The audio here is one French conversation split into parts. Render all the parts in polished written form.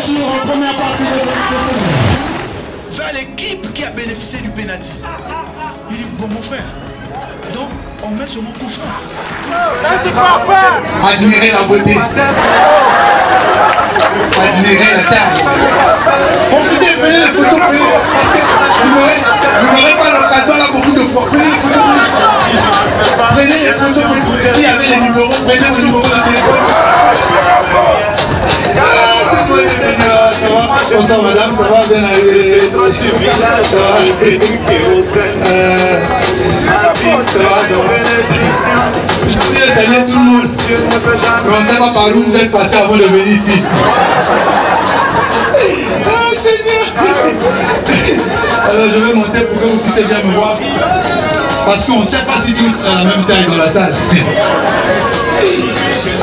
sûr en première partie de cette saison. Vers l'équipe qui a bénéficié du penalty. Il dit, bon mon frère, donc on met sur mon coup franc. Admirez la beauté. Admirez la taille. Profitez, prenez les photos, parce que vous n'aurez pas l'occasion là beaucoup de fois. Prenez les photos. Prenez les photos. S'il y avait les numéros, prenez le numéro de téléphone. Bonsoir madame, ça va bien aller? Ça va? Je voulais saluer tout le monde. On ne sait pas par où vous êtes passé avant de venir ici. Oh Seigneur! Alors je vais monter pour que vous puissiez bien me voir. Parce qu'on ne sait pas si tout le monde est à la même taille dans la salle.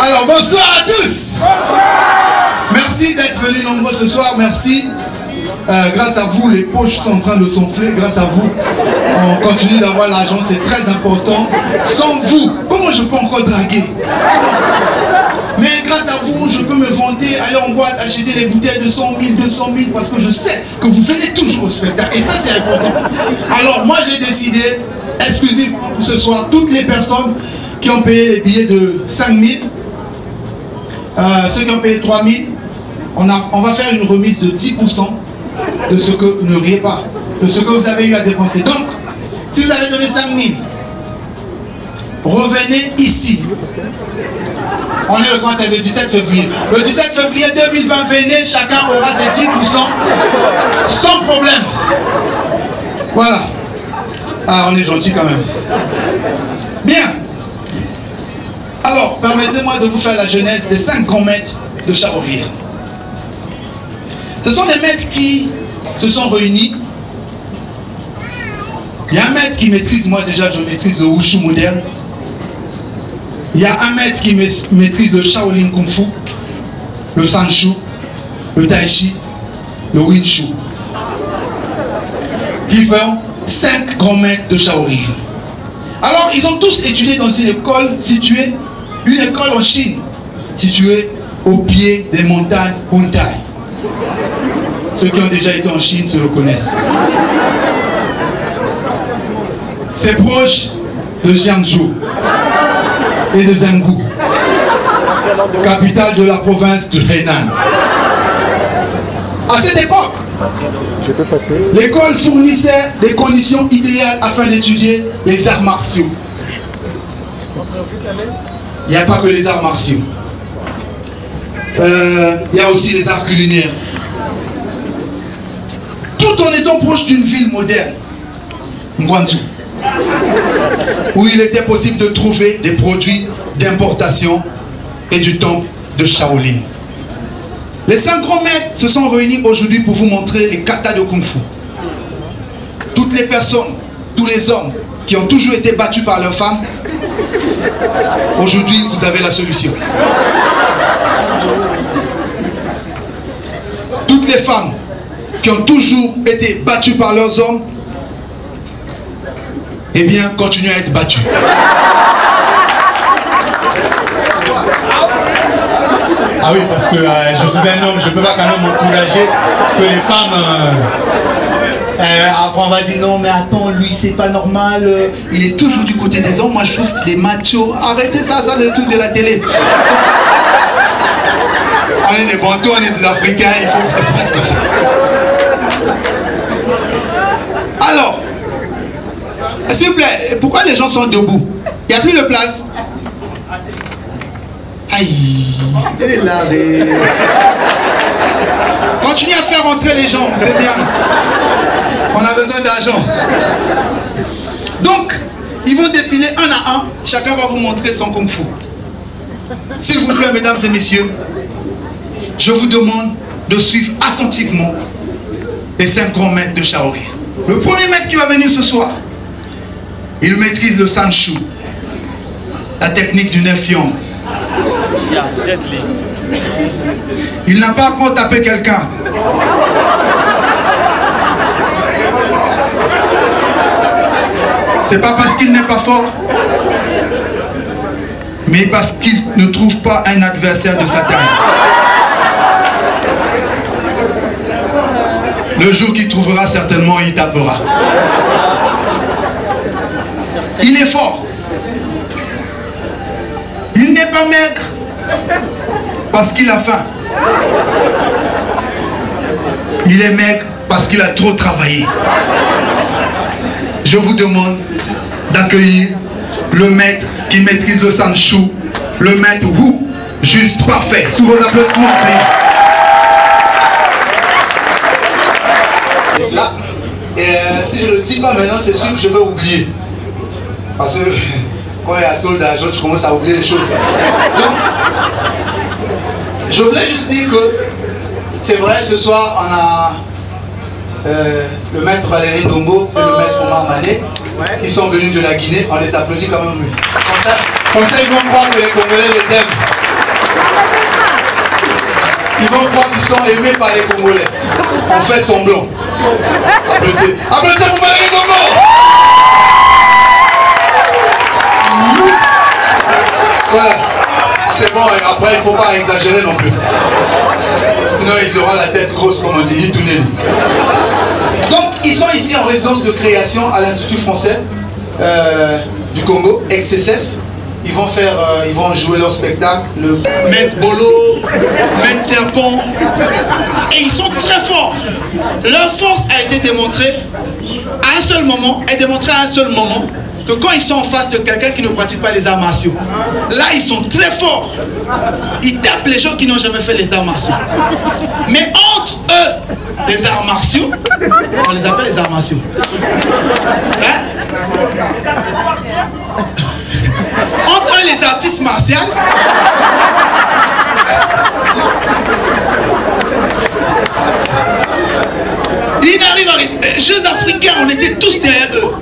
Alors bonsoir à tous! Merci d'être venus nombreux ce soir, merci. Grâce à vous, les poches sont en train de s'enfler. Grâce à vous, on continue d'avoir l'argent, c'est très important. Sans vous, comment je peux encore draguer? Mais grâce à vous, je peux me vanter, aller en boîte, acheter des bouteilles de 100 000, 200 000, parce que je sais que vous venez toujours au spectacle. Et ça, c'est important. Alors, moi, j'ai décidé, exclusivement pour ce soir, toutes les personnes qui ont payé les billets de 5 000, ceux qui ont payé 3 000, on va faire une remise de 10% de ce que, ne riez pas, de ce que vous avez eu à dépenser. Donc, si vous avez donné 5 000, revenez ici. On est le compte le 17 février. Le 17 février 2020, venez, chacun aura ses 10% sans problème. Voilà. Ah, on est gentil quand même. Bien. Alors, permettez-moi de vous faire la genèse des 5 grands maîtres de Chao-Rire. Ce sont des maîtres qui se sont réunis. Il y a un maître qui maîtrise, moi déjà je maîtrise le Wushu moderne. Il y a un maître qui maîtrise le Shaolin Kung Fu, le Sanshu, le Tai Chi, le Wing Chun. Qui font 5 grands maîtres de Chao-Rire. Alors ils ont tous étudié dans une école située, une école en Chine, située au pied des montagnes Huntai. Ceux qui ont déjà été en Chine se reconnaissent. C'est proche de Jiangsu et de Zhenggu, capitale de la province de Henan. À cette époque, l'école fournissait des conditions idéales afin d'étudier les arts martiaux. Il n'y a pas que les arts martiaux. Il y a aussi les arts culinaires. Tout en étant proche d'une ville moderne, Ngwanzhou, où il était possible de trouver des produits d'importation et du temple de Shaolin. Les 5 grands maîtres se sont réunis aujourd'hui pour vous montrer les katas de Kung Fu. Toutes les personnes, tous les hommes qui ont toujours été battus par leurs femmes, aujourd'hui vous avez la solution. Toutes les femmes qui ont toujours été battues par leurs hommes, eh bien, continuez à être battues. Ah oui, parce que je suis un homme, je ne peux pas quand même encourager que les femmes... après on va dire non mais attends, lui c'est pas normal, il est toujours du côté des hommes. Moi je trouve qu'il est macho. Arrêtez ça, ça c'est le truc de la télé. On est des Bantous, on est des Africains, il faut que ça se passe comme ça. Alors, s'il vous plaît, pourquoi les gens sont debout? Il n'y a plus de place. Aïe, et là, continuez à faire rentrer les gens, c'est bien. On a besoin d'argent. Donc, ils vont défiler un à un. Chacun va vous montrer son kung fu. S'il vous plaît, mesdames et messieurs, je vous demande de suivre attentivement les 5 grands maîtres de Chao-Rire. Le premier maître qui va venir ce soir, il maîtrise le Sanshu, la technique du 9 yang. Il n'a pas encore tapé quelqu'un. C'est pas parce qu'il n'est pas fort, mais parce qu'il ne trouve pas un adversaire de sa taille. Le jour qu'il trouvera, certainement, il tapera. Il est fort. Il n'est pas maigre parce qu'il a faim. Il est maigre parce qu'il a trop travaillé. Je vous demande d'accueillir le maître qui maîtrise le sanchou, le maître Wu, juste parfait. Sous vos applaudissements, là, et si je ne le dis pas maintenant, c'est sûr que je vais oublier. Parce que quand il y a trop d'argent, tu commences à oublier les choses. Donc, je voulais juste dire que c'est vrai, ce soir, on a le maître Valérie Dombo et le maître Omar Mané. Ils sont venus de la Guinée, on les applaudit quand même. Comme ça, ils vont croire que les Congolais les aiment. Ils vont croire qu'ils sont aimés par les Congolais. On fait semblant. Applaudissez. Applaudissez pour Valérie Dombo. Voilà. C'est bon, et après il ne faut pas exagérer non plus. Sinon ils auront la tête grosse comme on dit, tout nez. Donc ils sont ici en résidence de création à l'Institut français du Congo, XSF. Ils vont jouer leur spectacle, le Maître Bolo, Maître Serpent. Et ils sont très forts. Leur force a été démontrée à un seul moment, que quand ils sont en face de quelqu'un qui ne pratique pas les arts martiaux, là ils sont très forts. Ils tapent les gens qui n'ont jamais fait les arts martiaux. Mais entre eux, les arts martiaux, on les appelle les arts martiaux. Hein? Entre eux, les artistes martiaux, ils n'arrivent à rien. Les Jeux africains, on était tous derrière eux.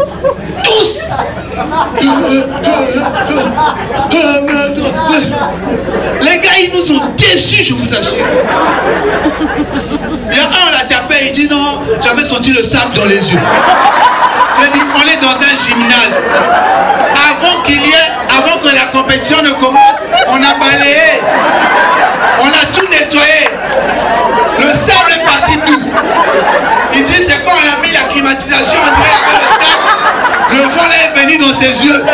Tous. Les gars, ils nous ont déçus, je vous assure. Il y a un, on l'a tapé, il dit non, j'avais senti le sable dans les yeux. Il a dit, on est dans un gymnase. Avant que la compétition ne commence, on a balayé. On a tout nettoyé. Le sable est parti d'où? Il dit, c'est quand on a mis la climatisation, on dirait que le sable, le vent là est venu dans ses yeux.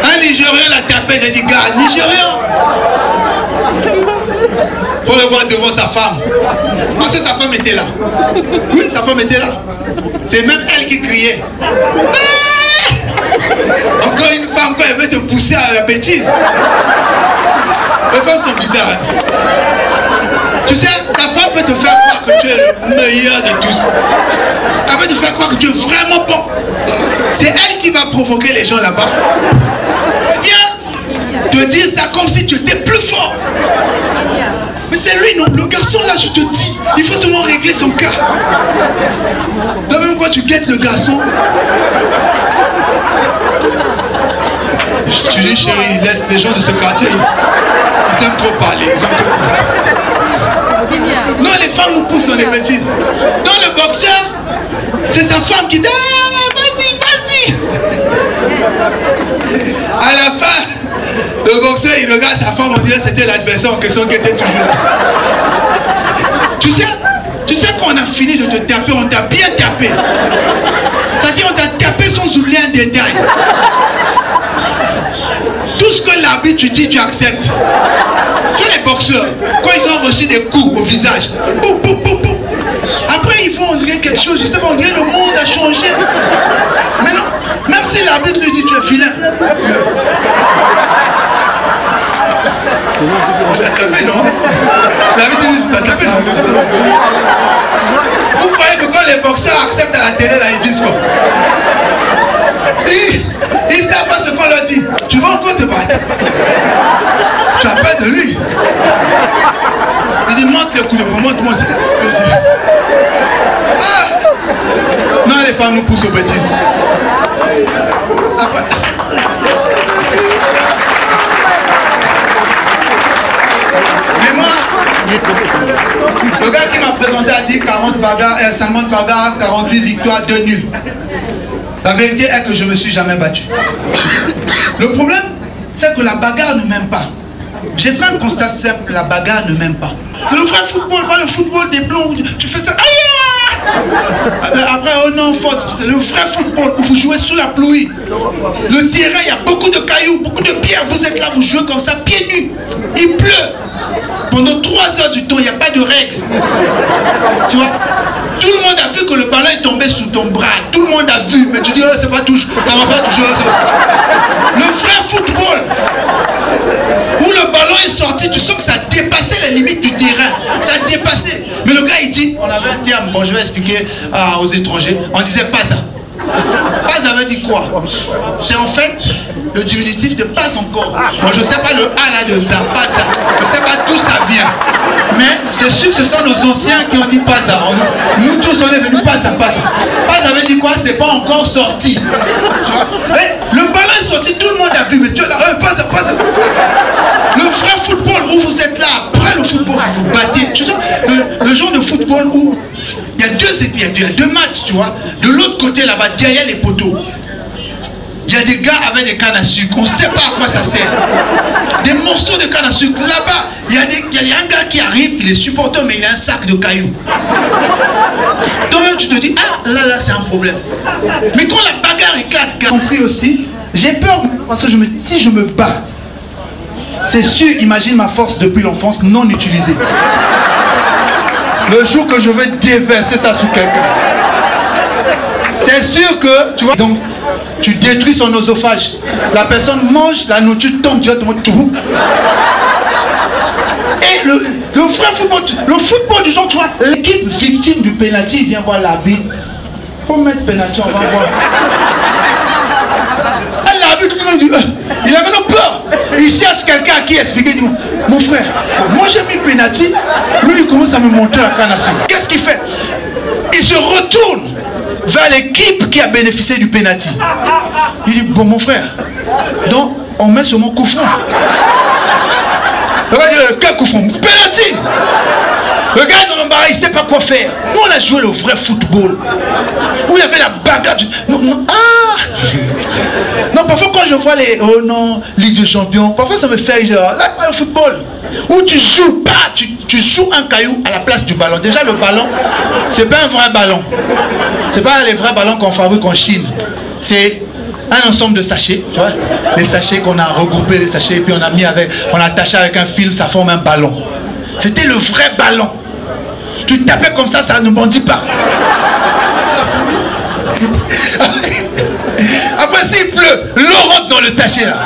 Un Nigérien l'a tapé, j'ai dit, gars, Nigérien. Faut le voir devant sa femme. Parce que sa femme était là. Oui, sa femme était là. C'est même elle qui criait. Encore une femme, quand elle veut te pousser à la bêtise. Les femmes sont bizarres. Hein? Tu sais, ta femme peut te faire croire que tu es le meilleur de tous. Elle peut te faire croire que tu es vraiment bon. C'est elle qui va provoquer les gens là-bas. Elle vient te dire ça comme si tu étais plus fort. Mais c'est lui, non? Le garçon là, je te dis, il faut seulement régler son cas. Toi même quand tu guettes le garçon, tu dis chérie, laisse les gens de ce quartier, ils aiment trop parler, Non, les femmes nous poussent dans les bêtises. Dans le boxeur, c'est sa femme qui dit ah, vas-y, vas-y. À la fin, le boxeur il regarde sa femme, on dirait que c'était l'adversaire en question qui était toujours là. Tu sais quand on a fini de te taper, on t'a bien tapé. C'est-à-dire on t'a tapé sans oublier un détail. Tout ce que l'arbitre tu dis, tu acceptes. Tu vois les boxeurs, quand ils ont reçu des coups au visage, boum, boum, boum, boum. Après ils vont on dirait quelque chose, je sais pas, on dirait le monde a changé. Mais non, même si l'arbitre lui dit tu es vilain. On t'a tapé, non? L'arbitre dit tu t'as tapé, non? Vous croyez que quand les boxeurs acceptent à la télé, là, ils disent quoi? Ils ne savent pas ce qu'on leur dit. Tu vas encore te battre. Tu as peur de lui. Il dit monte le coup de poing, monte. Ah! Non, les femmes nous poussent aux bêtises. Après. Mais moi, le gars qui m'a présenté a dit 40 bagarres, Salman Bagarre, 48 victoires, 2 nuls. La vérité est que je ne me suis jamais battu. Le problème, c'est que la bagarre ne m'aime pas. J'ai fait un constat simple, la bagarre ne m'aime pas. C'est le vrai football, pas le football des blancs où tu fais ça. Aïe! Après, oh non, faute. C'est le vrai football où vous jouez sous la pluie. Le terrain, il y a beaucoup de cailloux, beaucoup de pierres. Vous êtes là, vous jouez comme ça, pieds nus. Il pleut. Pendant 3 heures du temps, il n'y a pas de règles. Tu vois? Tout le monde a vu que le ballon est tombé sous ton bras. Tout le monde a vu. Mais tu dis, oh, c'est pas touche. Ça va pas toucher. Le vrai football. Où le ballon est sorti, tu sens que ça a dépassé les limites du terrain. Ça a dépassé. Mais le gars, il dit, on avait un terme, bon, je vais expliquer aux étrangers. On disait pas ça. Pas ça veut dire quoi? C'est en fait le diminutif de pas encore. Bon, je sais pas le A là de ça, pas ça. Je sais pas d'où ça vient. Mais c'est sûr que ce sont nos anciens qui ont dit pas ça. Nous tous, on est venus pas ça, pas ça. Pas ça veut dire quoi? C'est pas encore sorti. Tu vois? Et le ballon est sorti, tout le monde a vu, mais tu es là, pas ça, pas ça. Le vrai football où vous êtes là, après le football, vous vous battez. Tu sais, le genre de football où il y a deux matchs, tu vois. De l'autre côté, là-bas, derrière les poteaux, il y a des gars avec des cannes à sucre. On ne sait pas à quoi ça sert. Des morceaux de canne à sucre. Là-bas, il y a un gars qui arrive, il est supporter, mais il a un sac de cailloux. Toi-même, tu te dis, ah, là, c'est un problème. Mais quand la bagarre éclate, j'ai compris aussi, j'ai peur parce que si je me bats, c'est sûr, imagine ma force depuis l'enfance non utilisée. Le jour que je vais déverser ça sur quelqu'un, c'est sûr que, tu vois, donc tu détruis son oesophage. La personne mange, la nourriture tombe directement. Et le vrai football, le football du genre, tu vois, l'équipe victime du penalty vient voir l'arbitre. Faut mettre penalty, on va voir. L'arbitre, il a maintenant peur. Il cherche quelqu'un à qui expliquer. Il dit, mon frère, moi j'ai mis penalty. Lui, il commence à me montrer la canne à sucre. Qu'est-ce qu'il fait? Il se retourne vers l'équipe qui a bénéficié du penalty. Il dit, bon mon frère, donc on met sur mon coup franc. Le gars dit, quel coup franc? Penalty. Le gars est dans l'embarras, il ne sait pas quoi faire. Nous on a joué le vrai football. Où il y avait la bagarre. Non, parfois quand je vois les, oh non, Ligue des Champions, parfois ça me fait genre, là, le football. Où tu joues pas, tu joues un caillou à la place du ballon. Déjà le ballon, c'est pas un vrai ballon. C'est pas les vrais ballons qu'on fabrique en Chine. C'est un ensemble de sachets, tu vois. Les sachets qu'on a regroupés, les sachets, et puis on a attaché avec un fil, ça forme un ballon. C'était le vrai ballon. Tu tapais comme ça ne bondit pas. Après s'il pleut, l'eau rentre dans le sachet là.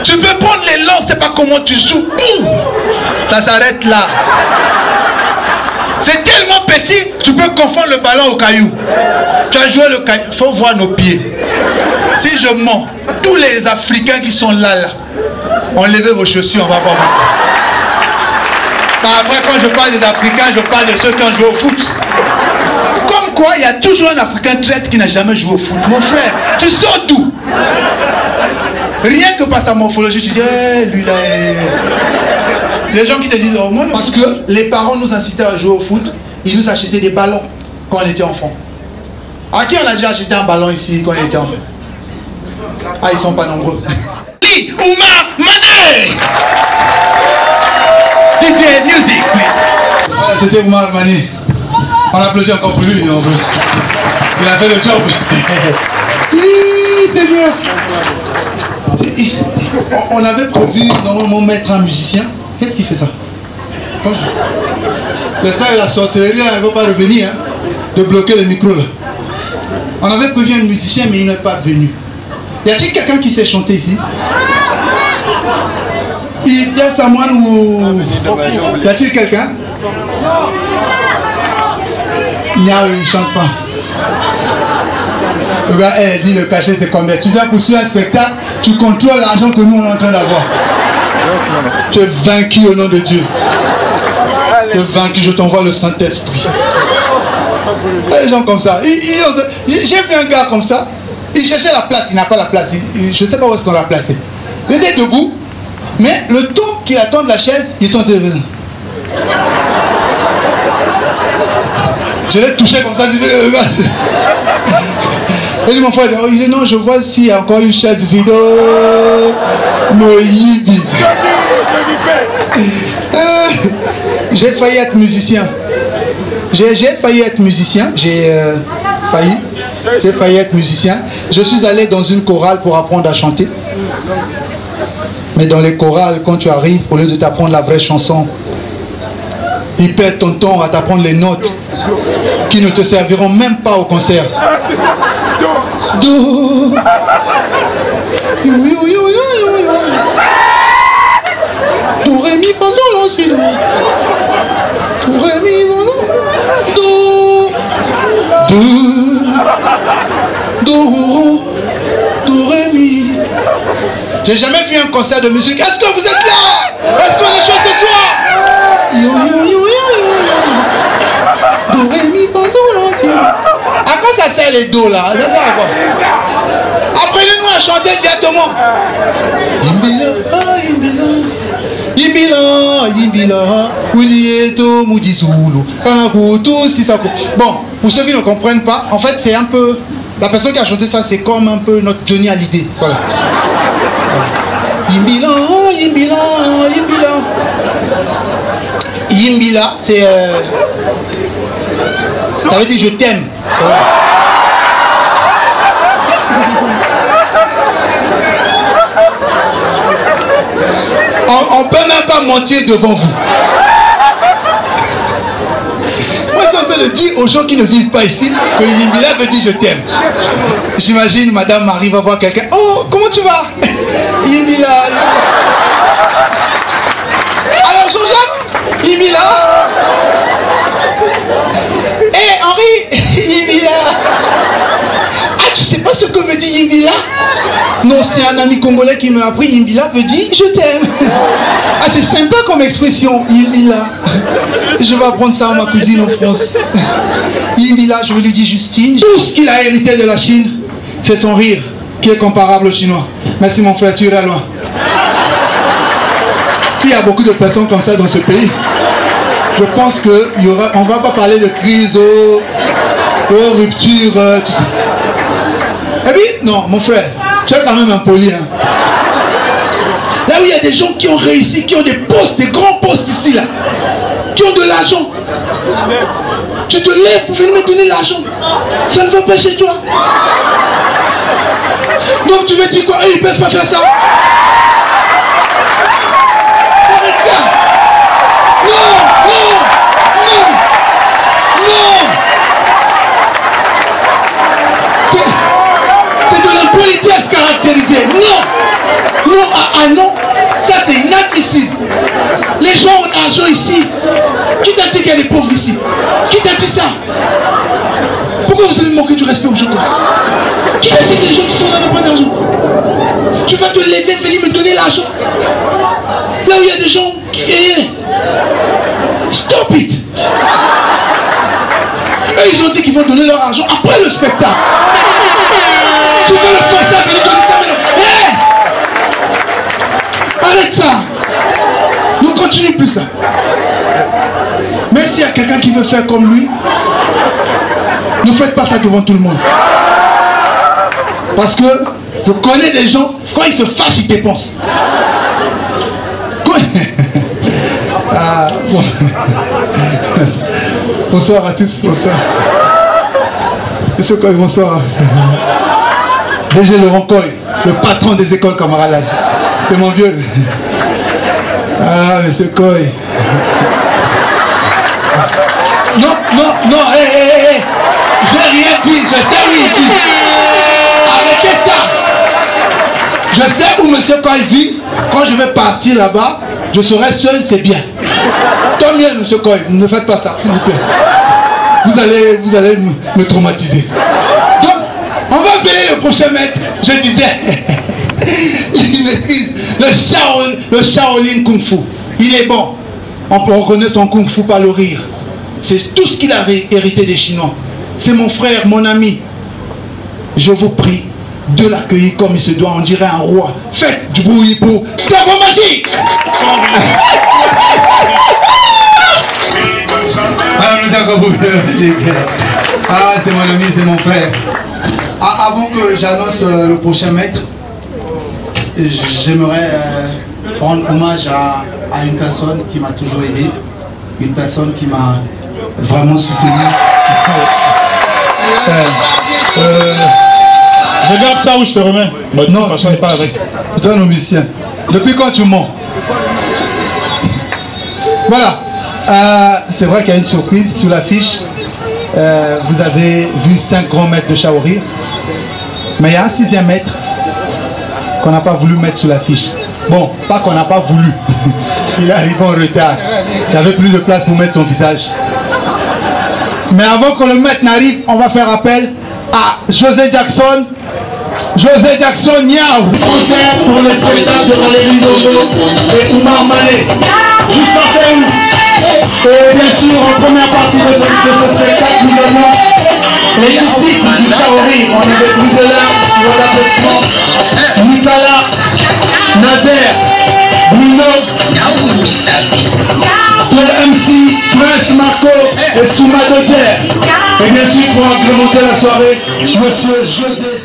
Tu peux prendre l'élan, c'est pas comment tu joues. Boum, ça s'arrête là. C'est tellement petit, tu peux confondre le ballon au caillou. Tu as joué le caillou, il faut voir nos pieds. Si je mens, tous les Africains qui sont là, enlevez vos chaussures, on va voir. Après, quand je parle des Africains, je parle de ceux qui ont joué au foot. Comme quoi, il y a toujours un Africain traître qui n'a jamais joué au foot. Mon frère, tu sors d'où? Rien que par sa morphologie, tu dis, lui là. Les gens qui te disent, oh, moi, parce que les parents nous incitaient à jouer au foot, ils nous achetaient des ballons quand on était enfant. À qui on a déjà acheté un ballon ici quand on était enfant? Ah, ils sont pas nombreux. Oumar Mané! DJ Music. Voilà, c'était Oumar Mané. On applaudit encore pour lui. Il a fait le job. Seigneur. On avait prévu normalement mettre un musicien. Qu'est-ce qu'il fait ça? J'espère que la sorcellerie ne va pas revenir, hein, de bloquer le micro là. On avait prévu un musicien mais il n'est pas venu. Y a-t-il quelqu'un qui sait chanter ici? Il y a Samuel ou... Y a-t-il quelqu'un? Il ne chante pas. Le gars, dit le cachet c'est combien? Tu dois poursuivre un spectacle, tu contrôles l'argent que nous on est en train d'avoir. Tu es vaincu au nom de Dieu. Tu es vaincu, je t'envoie le Saint-Esprit. Les gens comme ça. J'ai vu un gars comme ça, il cherchait la place, il n'a pas la place. Je ne sais pas où est-ce qu'on l'a placé. Il était debout, mais le temps qu'il attend de la chaise, ils sont devenus. Je l'ai touché comme ça, je dis, et mon frère dit, non, je vois s'il y a encore une chaise vide. Moïbi. J'ai failli être musicien. J'ai failli être musicien. J'ai failli être musicien. Je suis allé dans une chorale pour apprendre à chanter. Mais dans les chorales, quand tu arrives, au lieu de t'apprendre la vraie chanson, ils perdent ton temps à t'apprendre les notes qui ne te serviront même pas au concert. Do. Do, ré, mi, fa, sol, la, si, do. Do, ré, mi, fa, sol. Do. Do. Do, ré, mi. J'ai jamais vu un concert de musique. Est-ce que vous êtes là? Est-ce qu'on est chaud ce soir? Yo, yo, yo, yo, yo. Do, ré, mi, fa, sol, la, si. À quoi ça sert les dos là? C'est ça à quoi? Apprenez-nous à chanter directement. Imbila, imbila. Imbila, imbila. Wilieto, Moudizulu. Kanakutu, si ça. Bon, pour ceux qui ne comprennent pas, en fait, c'est un peu. La personne qui a chanté ça, c'est comme un peu notre Johnny Hallyday. Voilà. Imbila, imbila, imbila. Imbila, c'est. Ça veut dire je t'aime. Voilà. On ne peut même pas mentir devant vous. Moi, si on peut le dire aux gens qui ne vivent pas ici, que Yimbila veut dire je t'aime. J'imagine Madame Marie va voir quelqu'un. Oh, comment tu vas? Yimbila. Alors, Jean-Jacques, Yimbila. Hé, Henri, Yimbila. Ah, tu sais pas ce que veut dire Yimbila? Non, c'est un ami congolais qui m'a appris. Yimbila veut dire je t'aime. Ah, c'est sympa comme expression, Yimbila. Je vais apprendre ça à ma cousine en France. Yimbila, je vais lui dire Justine. Tout ce qu'il a hérité de la Chine, c'est son rire qui est comparable au chinois. Merci mon frère, tu iras loin. S'il y a beaucoup de personnes comme ça dans ce pays, je pense qu'on ne va pas parler de crise, rupture, tout ça. Et puis, non, mon frère, tu es quand même impoli. Hein. Là où il y a des gens qui ont réussi, qui ont des postes, des grands postes ici, là, qui ont de l'argent. Tu te lèves pour venir me donner l'argent. Ça ne va pas chez toi. Donc tu veux dire quoi? Ils ne peuvent pas faire ça. Arrête ça. Non, non, non, non. C'est de l'impolitesse caractérisée. Non. Non, ah non. Ça c'est inadmissible. Les gens ont l'argent ici. Qui t'a dit qu'il y a des pauvres ici? Qui t'a dit ça? Pourquoi vous avez manqué du respect aux gens comme ça? Qui t'a dit que les gens qui sont là n'ont pas d'argent? Tu vas te lever, venir me donner l'argent. Là où il y a des gens qui... Stop it! Eux, ils ont dit qu'ils vont donner leur argent après le spectacle. Tu veux le faire ça, venir donner ça maintenant. Hey! Arrête ça! Ne continue plus ça. Mais s'il y a quelqu'un qui veut faire comme lui, ne faites pas ça devant tout le monde. Parce que je connais des gens, quand ils se fâchent, ils dépensent. Ah, bon. Bonsoir à tous, bonsoir. Monsieur Coy, bonsoir. DG Laurent Coy, le patron des écoles camarades. C'est mon vieux. Ah, monsieur Coy. Non, non, non, hé, hé, hé. J'ai rien dit, je sais où il vit. Arrêtez ça. Je sais où monsieur Coy vit. Quand je vais partir là-bas, je serai seul, c'est bien. Tant mieux, monsieur Coy, ne faites pas ça, s'il vous plaît. Vous allez me traumatiser. Donc, on va payer le prochain maître. Je disais, il maîtrise le Shaolin Kung Fu. Il est bon. On peut reconnaître son Kung Fu par le rire. C'est tout ce qu'il avait hérité des Chinois. C'est mon frère, mon ami. Je vous prie de l'accueillir comme il se doit, on dirait un roi. Faites du bruit pour Savon Magique. Ah, c'est mon ami, c'est mon frère. Ah, avant que j'annonce le prochain maître, j'aimerais rendre hommage à une personne qui m'a toujours aidé, une personne qui m'a vraiment soutenu. Je garde ça ou je te remets. Non, je ne pas avec. Je donne aux musiciens. Depuis quand tu mens? Voilà. C'est vrai qu'il y a une surprise sur l'affiche. Vous avez vu 5 grands maîtres de Chaori. Mais il y a un 6e maître qu'on n'a pas voulu mettre sur l'affiche. Bon, pas qu'on n'a pas voulu. Il est arrivé en retard. Il n'y avait plus de place pour mettre son visage. Mais avant que le maître n'arrive, on va faire appel à José Jackson. José Jackson, Niao. Concert pour le spectacle de Valérie Dodo et Oumar Mané. Jusqu'à fin août. Et bien sûr, en première partie de ce spectacle, nous avons les disciples du Chaori. On avait plus de l'un sur l'applaudissement. Nicolas, Nazaire, Bruno, le MC, Prince Marco et Souma Dodger. Et bien sûr, pour agrémenter la soirée, Monsieur José.